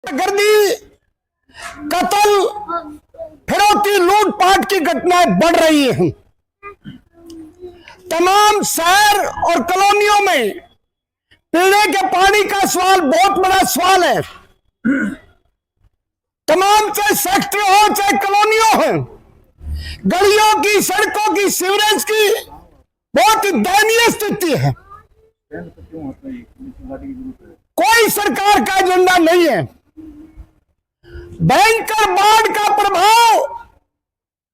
गर्दी, कत्ल, फिरौती, लूटपाट की घटनाएं बढ़ रही हैं। तमाम शहर और कॉलोनियों में पीने के पानी का सवाल बहुत बड़ा सवाल है। तमाम चाहे सेक्टर हो चाहे कॉलोनियों हो, गलियों की, सड़कों की, सीवरेज की बहुत ही दयनीय स्थिति है। कोई सरकार का एजेंडा नहीं है। भयंकर बाढ़ का प्रभाव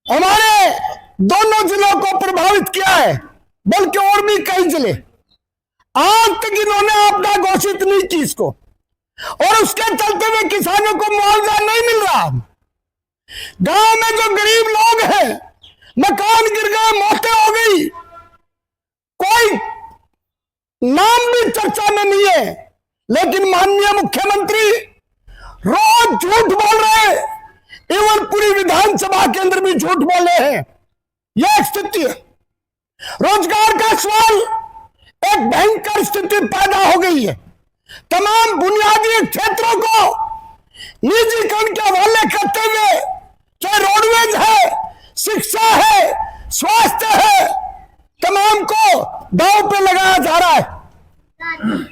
हमारे दोनों जिलों को प्रभावित किया है, बल्कि और भी कई जिले। आज तक इन्होंने आपदा घोषित नहीं की इसको, और उसके चलते हुए किसानों को मुआवजा नहीं मिल रहा। गांव में जो गरीब लोग हैं, मकान गिर गए, मौतें हो गई, कोई नाम भी चर्चा में नहीं है। लेकिन माननीय मुख्यमंत्री रोज झूठ बोल रहे हैं, एवं पूरी विधानसभा के अंदर भी झूठ बोले हैं। यह स्थिति है। रोजगार का सवाल, एक भयंकर स्थिति पैदा हो गई है। तमाम बुनियादी क्षेत्रों को निजीकरण के हवाले करते हुए, चाहे रोडवेज है, शिक्षा है, स्वास्थ्य है, तमाम को दांव पे लगाया जा रहा है।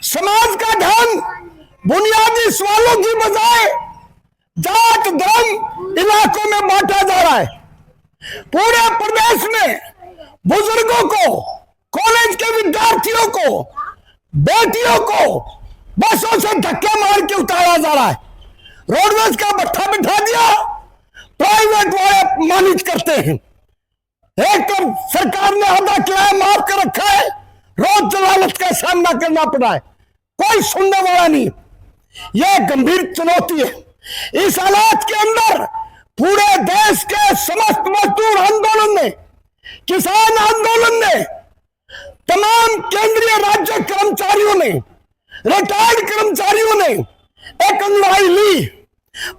समाज का धन बुनियादी सवालों की बजाय जात धर्म इलाकों में बांटा जा रहा है। पूरे प्रदेश में बुजुर्गों को, कॉलेज के विद्यार्थियों को, बेटियों को बसों से धक्के मार के उतारा जा रहा है। रोडवेज का भत्ता बिठा दिया, प्राइवेट वाले मालिक करते हैं। एक तो सरकार ने आधा किराया माफ कर रखा है, रोज जलालत का सामना करना पड़ा है, कोई सुनने वाला नहीं। यह गंभीर चुनौती है। इस हालात के अंदर पूरे देश के समस्त मजदूर आंदोलन ने, किसान आंदोलन ने, तमाम केंद्रीय राज्य कर्मचारियों ने, रिटायर्ड कर्मचारियों ने एक लड़ाई ली।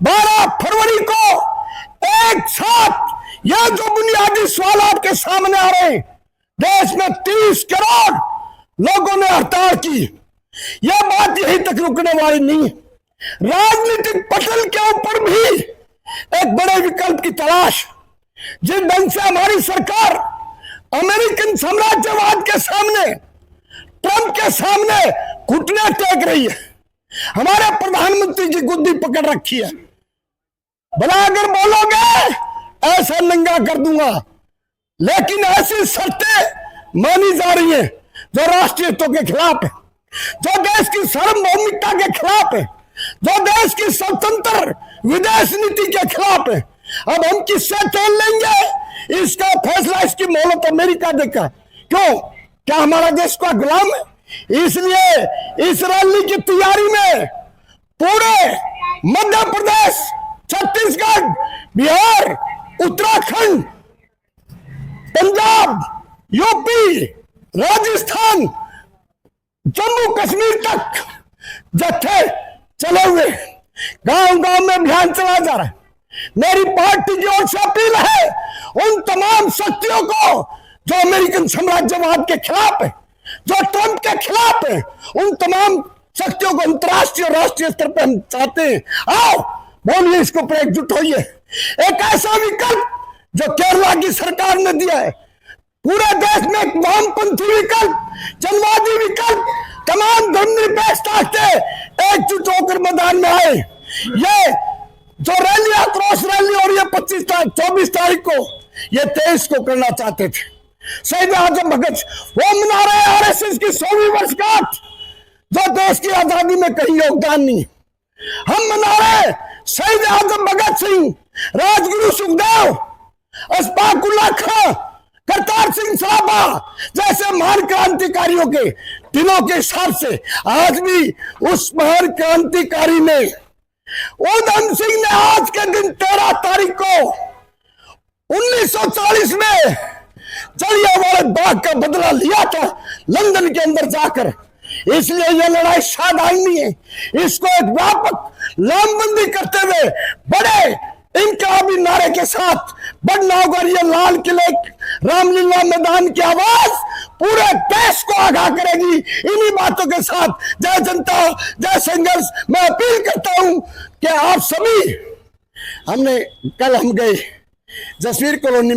12 फरवरी को एक साथ यह जो बुनियादी सवाल आपके सामने आ रहे हैं, देश में 30 करोड़ लोगों ने हड़ताल की। यह बात यहीं तक रुकने वाली नहीं है। राजनीतिक पटल के ऊपर भी एक बड़े विकल्प की तलाश। जिस ढंग से हमारी सरकार अमेरिकन साम्राज्यवाद के सामने, ट्रंप के सामने घुटने टेक रही है, हमारे प्रधानमंत्री की गुद्दी पकड़ रखी है। भला अगर बोलोगे ऐसा नंगा कर दूंगा, लेकिन ऐसी शर्तें मानी जा रही है जो राष्ट्रीयत्व के खिलाफ है, जो देश की सार्वभौमिकता के खिलाफ है, जो देश की स्वतंत्र विदेश नीति के खिलाफ है। अब हम किससे खेल लेंगे, इसका फैसला इसकी मोहलत अमेरिका देगा। क्यों? क्या हमारा देश का गुलाम है? इसलिए इस रैली की तैयारी में पूरे मध्य प्रदेश, छत्तीसगढ़, बिहार, उत्तराखंड, पंजाब, यूपी, राजस्थान, जम्मू कश्मीर तक जत्थे चले हुए, गांव गांव में अभियान चला जा रहा है। मेरी पार्टी की ओर से अपील है उन तमाम शक्तियों को जो अमेरिकन साम्राज्यवाद के खिलाफ है, जो ट्रंप के खिलाफ है, उन तमाम शक्तियों को अंतर्राष्ट्रीय और राष्ट्रीय स्तर पर हम चाहते हैं। आओ बोलिए, इसके ऊपर एकजुट होइए। एक ऐसा विकल्प जो केरला की सरकार ने दिया है, पूरे देश में एक वामपंथी विकल्प, जनवादी विकल्प, तमाम धर्मनिरपेक्षता से एकजुट होकर मैदान में आए। ये जो रैली, आक्रोश रैली, और ये 24 तारीख को, ये 23 को करना चाहते थे, शहीद आजम भगत, वो मना रहे आरएसएस की 100वीं वर्षगांठ, जो देश की आजादी में कहीं योगदान नहीं। हम मना रहे शहीद आजम भगत सिंह, राजगुरु सुखदेव, अशफाक उल्लाह खां, करतार सिंह सराभा जैसे महान क्रांतिकारियों के दिनों के हिसाब से आज भी उस महान क्रांतिकारी ने, उधम सिंह ने आज के दिन 13 तारीख को 1940 में जलियांवाला बाग का बदला लिया था लंदन के अंदर जाकर। इसलिए यह लड़ाई साधारण नहीं है। इसको एक व्यापक लामबंदी करते हुए बड़े इनकलाबी नारे के साथ बढ़ना होगा। ये लाल किले, रामलीला मैदान की आवाज पूरे देश को आगाह करेगी। इन्हीं बातों के साथ जय जनता जय संघर्ष। मैं अपील करता हूं कि आप सभी, कल हम गए जसवीर कॉलोनी